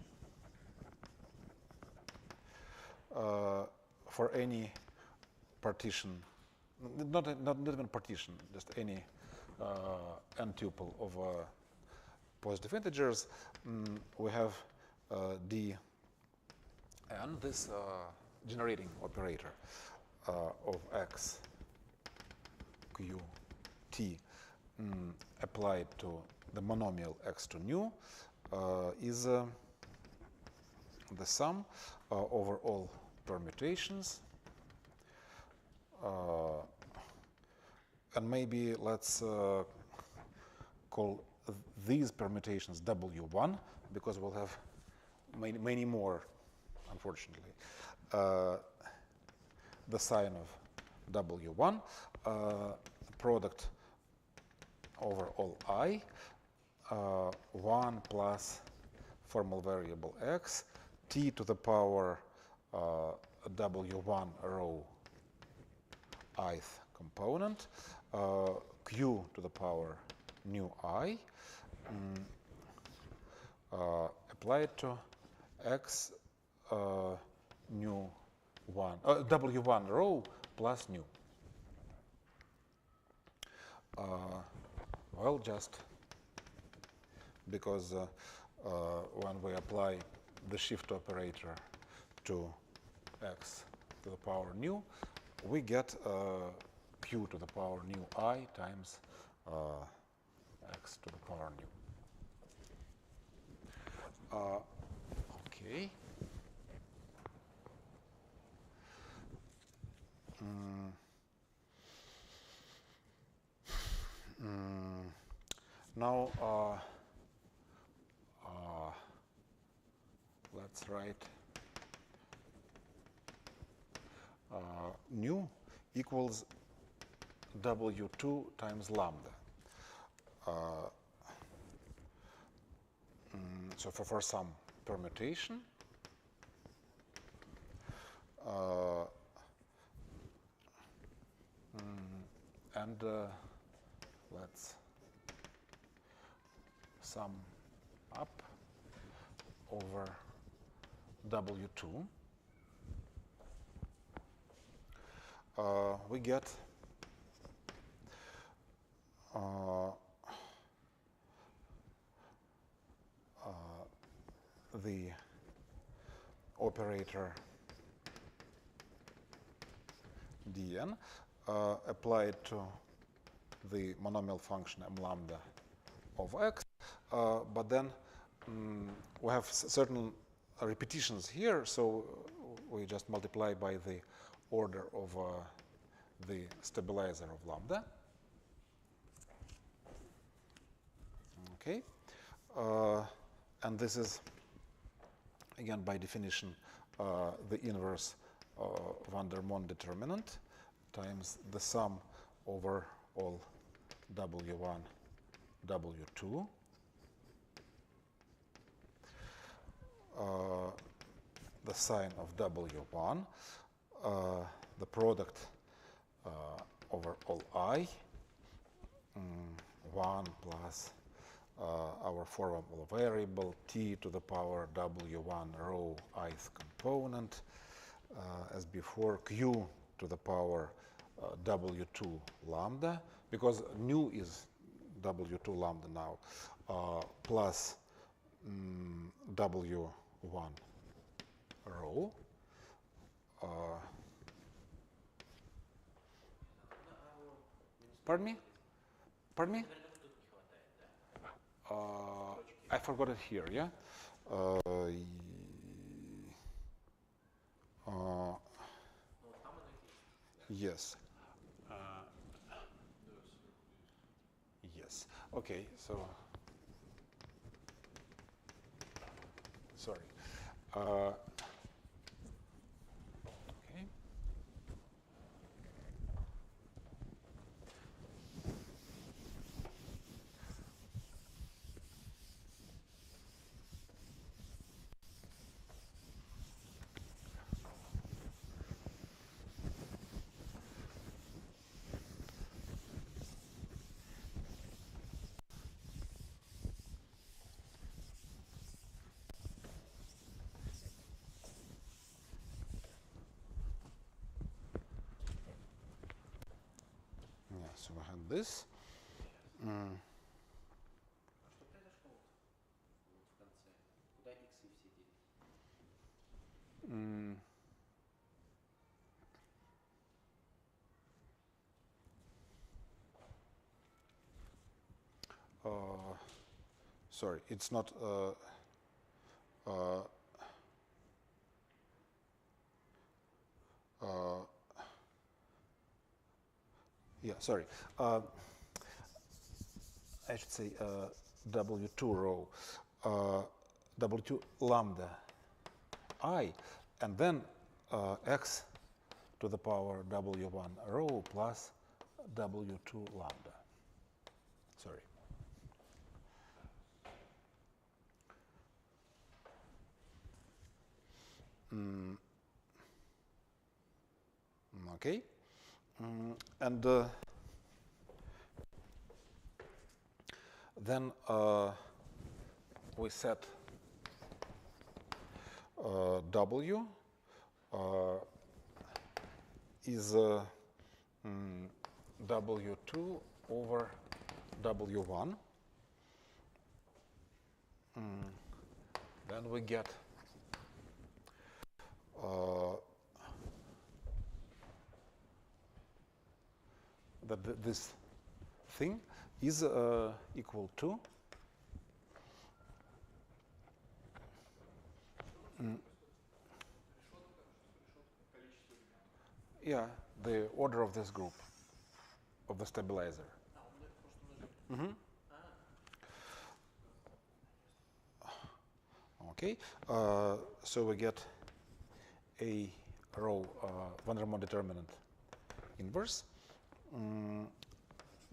Speaker 1: for any partition, not even partition, just any n tuple of positive integers, we have d and this generating operator of x q t applied to the monomial x to nu is the sum over all permutations. And maybe let's call these permutations W1, because we'll have many more, unfortunately. The sign of W1, product over all I, 1 plus formal variable x, t to the power W1 row ith component, q to the power nu I, applied to x nu 1, W1 row plus nu. Well, just because when we apply the shift operator to x to the power nu, we get q to the power nu I times x to the power nu. Okay. Now let's write nu equals W2 times lambda. So for some permutation, and let's sum up over W2. We get the operator dn applied to the monomial function m lambda of x, but then we have certain repetitions here, so we just multiply by the order of the stabilizer of lambda. Okay, and this is again by definition the inverse van der Monde determinant times the sum over all W1, W2. The sine of W1, the product over all I, 1 plus our formable variable t to the power W1 rho ith component, as before, q to the power W2 lambda, because nu is W2 lambda now, plus W1 rho. Pardon me? Pardon me? I forgot it here, yeah? Yes. Yes. Okay, so sorry. Okay. So we have this. Sorry, it's not. Yeah, sorry. I should say W2 rho, W2 lambda I, and then x to the power W1 rho plus W2 lambda. Sorry. Okay. And then we set W is W2 over W1. Then we get that this thing is equal to yeah, the order of this group of the stabilizer. Okay, so we get a row van der Waals determinant inverse.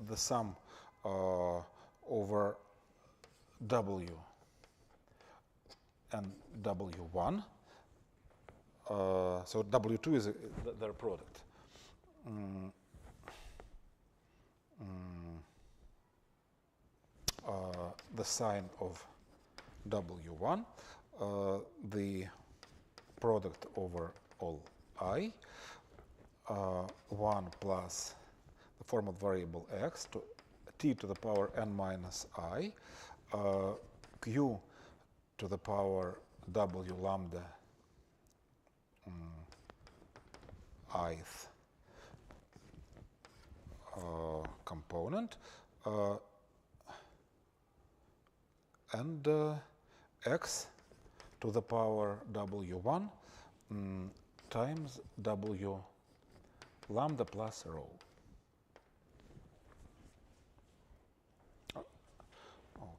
Speaker 1: The sum over W and W1. So W2 is their product. The sign of W1, the product over all I, 1 plus the formal variable x to t to the power n minus I, q to the power w lambda ith component, and x to the power w1 times w lambda plus rho.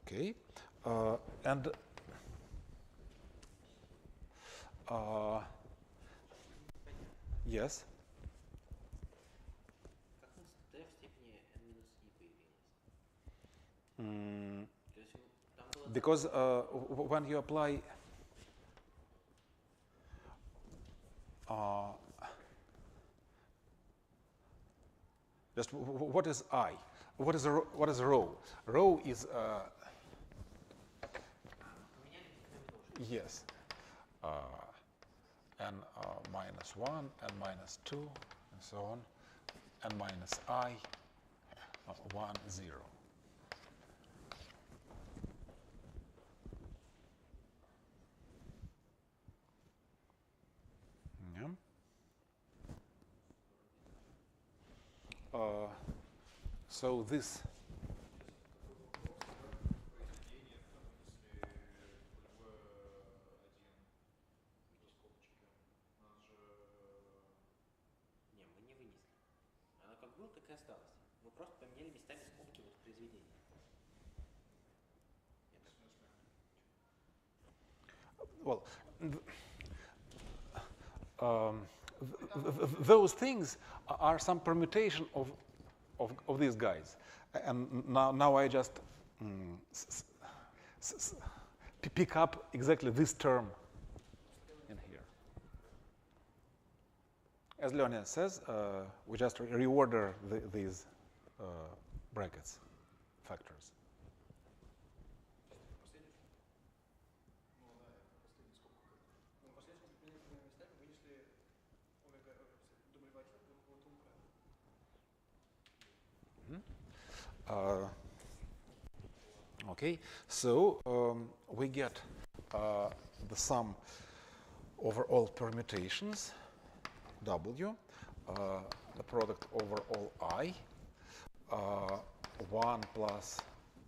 Speaker 1: Okay, and yes. Because when you apply just what is I? What is rho? Rho is yes, n minus 1, n minus 2, and so on, n minus I, 1, 0. Yeah. So this well, those things are some permutation of these guys, and now I just pick up exactly this term in here. As Leonid says, we just reorder these brackets, factors. Okay, so we get the sum over all permutations, W, the product over all I, 1 plus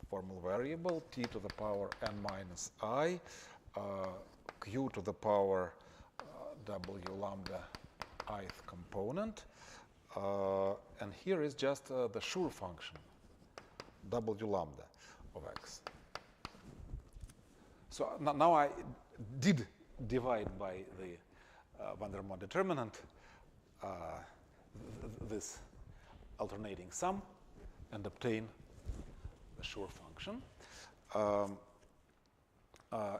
Speaker 1: formal variable, t to the power n minus I, q to the power w lambda ith component, and here is just the Schur function, w lambda of x. So now I did divide by the van der Waals determinant this alternating sum and obtain the Schur function.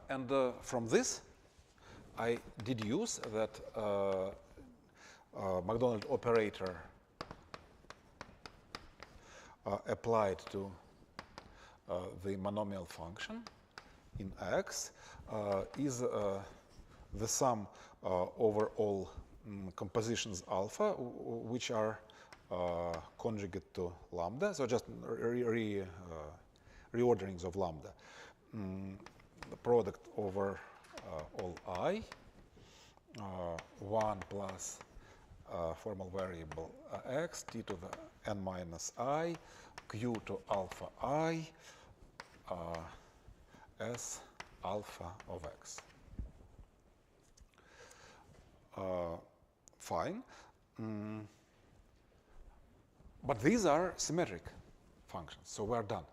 Speaker 1: And from this, I deduce that Macdonald operator applied to the monomial function in X is the sum over all compositions alpha, which are conjugate to lambda, so just reorderings of lambda. The product over all I, 1 plus formal variable x, t to the n minus I, q to alpha I, s alpha of x. Fine. But these are symmetric functions, so we're done.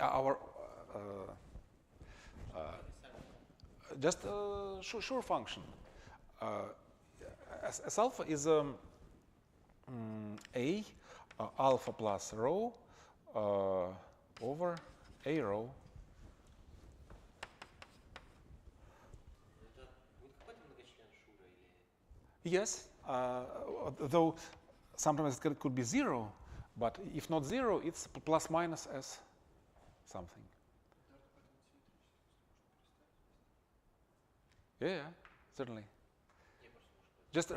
Speaker 1: our just sure function. As alpha is A alpha plus rho over A rho. Yes, though sometimes it could be 0, but if not 0, it's plus minus S something. Yeah, certainly. Just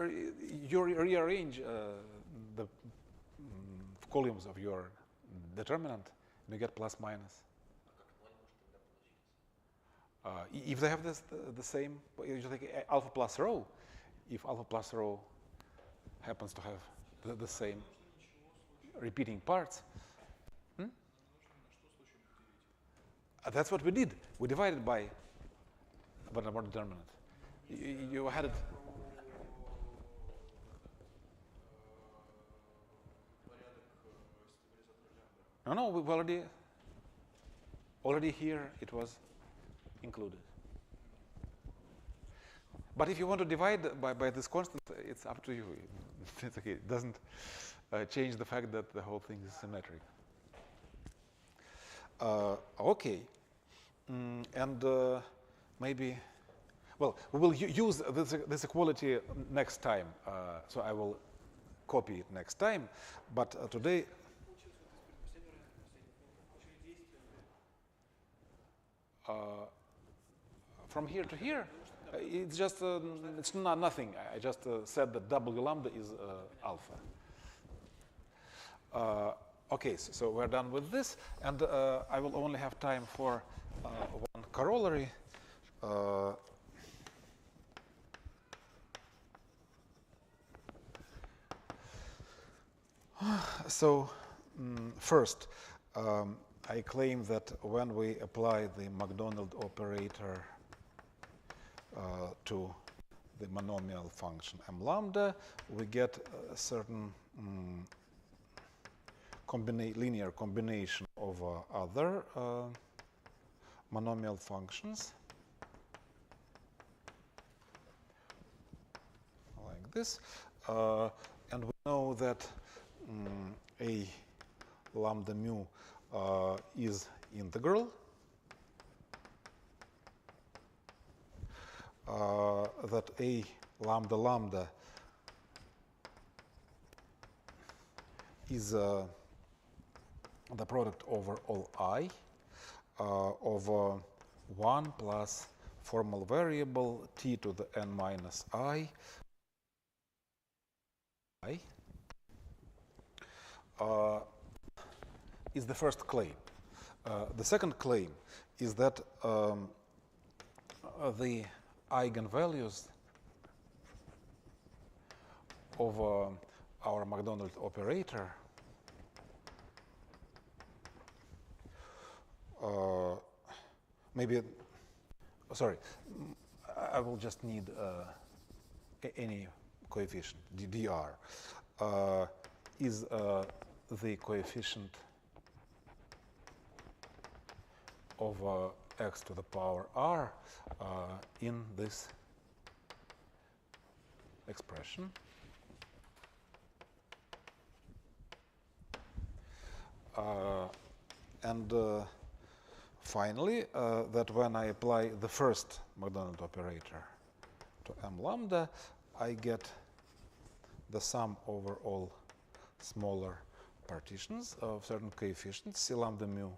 Speaker 1: you rearrange the columns of your determinant, and you get plus minus. If they have the same, you take alpha plus rho. If alpha plus rho happens to have the same repeating parts, that's what we did. We divided by one determinant. You had it. No, we've already here it was included. But if you want to divide by this constant, it's up to you. It's okay. It doesn't change the fact that the whole thing is symmetric. Okay. And maybe, well, we will use this equality next time. So I will copy it next time. But today, from here to here, it's just it's not nothing. I just said that W lambda is alpha. Okay, so we're done with this, and I will only have time for one corollary. So first, I claim that when we apply the MacDonald operator to the monomial function m lambda, we get a certain linear combination of other monomial functions, like this. And we know that A lambda mu is integral. That A lambda lambda is the product over all I of 1 plus formal variable t to the n minus I is the first claim. The second claim is that the eigenvalues of our MacDonald operator maybe, sorry, I will just need any coefficient, dr, is the coefficient of x to the power r in this expression. And finally, that when I apply the first MacDonald operator to m lambda, I get the sum over all smaller partitions of certain coefficients, c lambda mu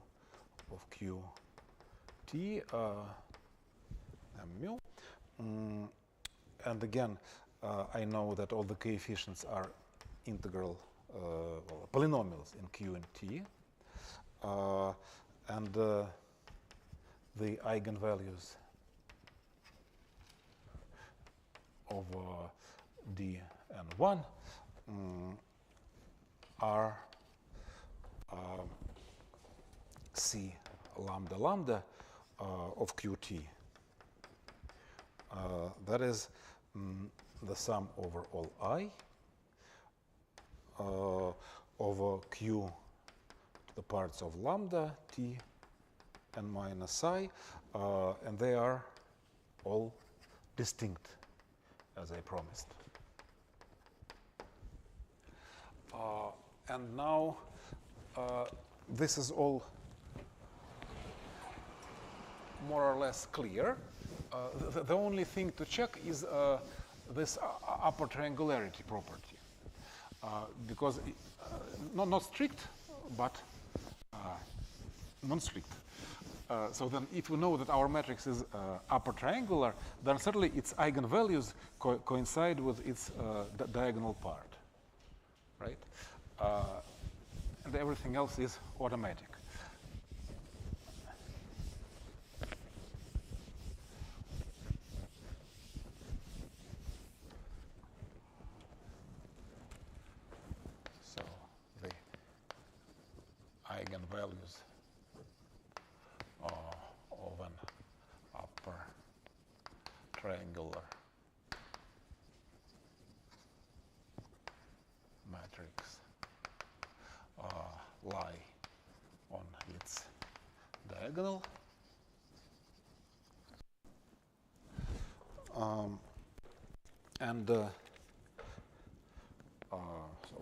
Speaker 1: of q t m mu. And again, I know that all the coefficients are integral well, polynomials in q and t. And the eigenvalues of d and 1 are c lambda lambda of qt. That is the sum over all I over q to the parts of lambda t n minus I, and they are all distinct, as I promised. And now this is all more or less clear. The only thing to check is this upper triangularity property, because not strict, but non-strict. So then if we know that our matrix is upper triangular, then certainly its eigenvalues coincide with its diagonal part, right? And everything else is automatic. So the eigenvalues of an upper triangular matrix lie on its diagonal. And so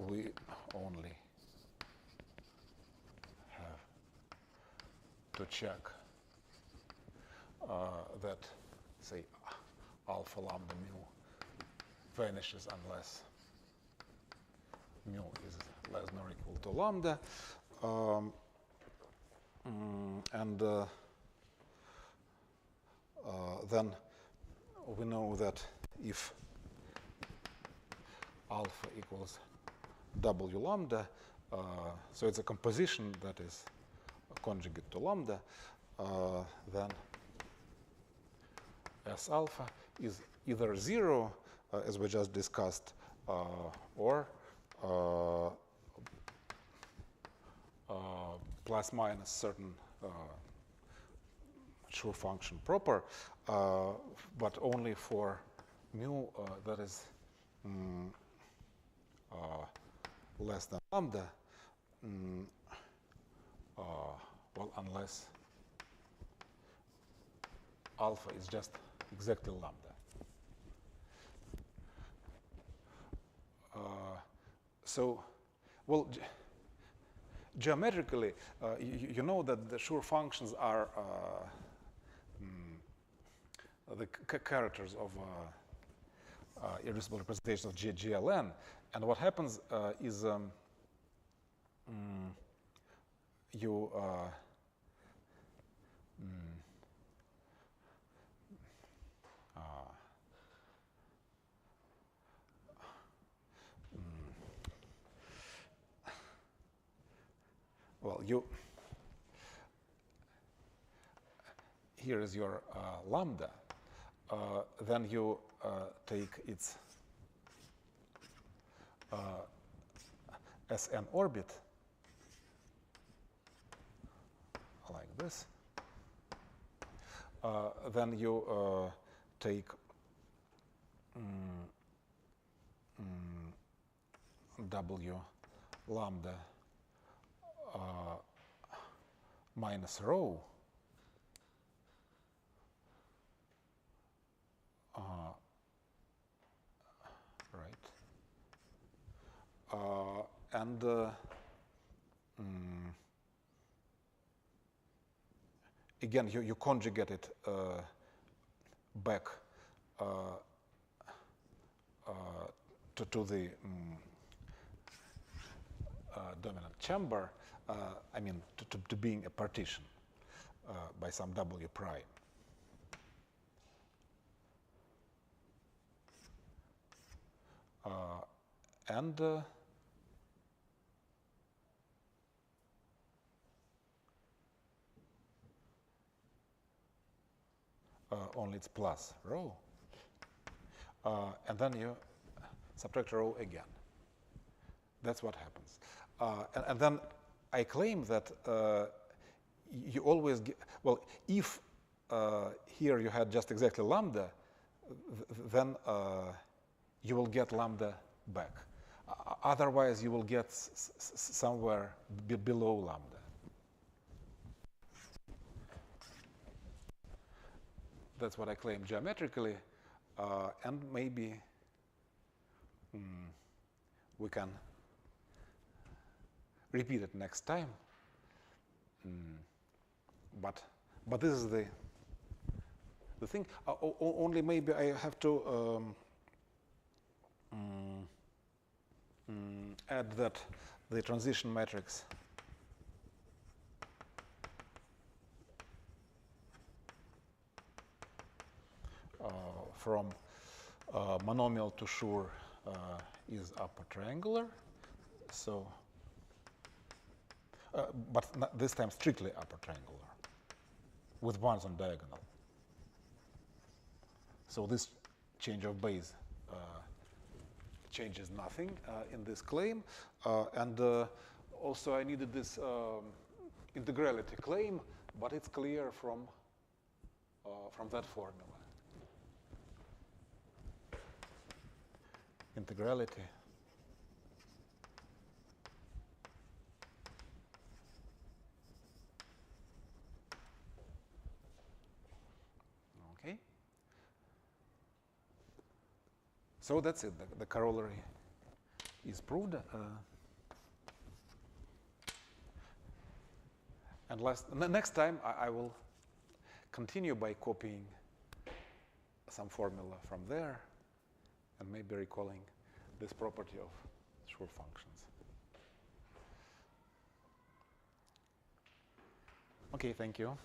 Speaker 1: we only have to check that, say, alpha lambda mu vanishes unless mu is less than or equal to lambda. And then we know that if alpha equals W lambda, so it's a composition that is conjugate to lambda, then S alpha is either 0, as we just discussed, or plus minus certain Schur function proper, but only for mu that is less than lambda, well, unless alpha is just exactly lambda. So, well, geometrically, you know that the Schur functions are the characters of irreducible representation of GLN. And what happens is you well, here is your lambda. Then you take its Sn orbit, like this. Then you take W lambda minus rho right, and again you conjugate it back to the dominant chamber, I mean to being a partition by some W prime. And only it's plus rho. And then you subtract rho again. That's what happens. And then I claim that you always get, well, if here you had just exactly lambda, then you will get lambda back. Otherwise, you will get somewhere below lambda. That's what I claim geometrically, and maybe we can repeat it next time. But this is the thing. Only maybe I have to add that the transition matrix from monomial to Schur is upper triangular. So, but not this time strictly upper triangular, with ones on diagonal. So this change of base changes nothing in this claim. And also I needed this integrality claim, but it's clear from that formula. Integrality okay. So that's it. The corollary is proved. And next time I will continue by copying some formula from there and maybe recalling this property of Schur functions. Okay, thank you.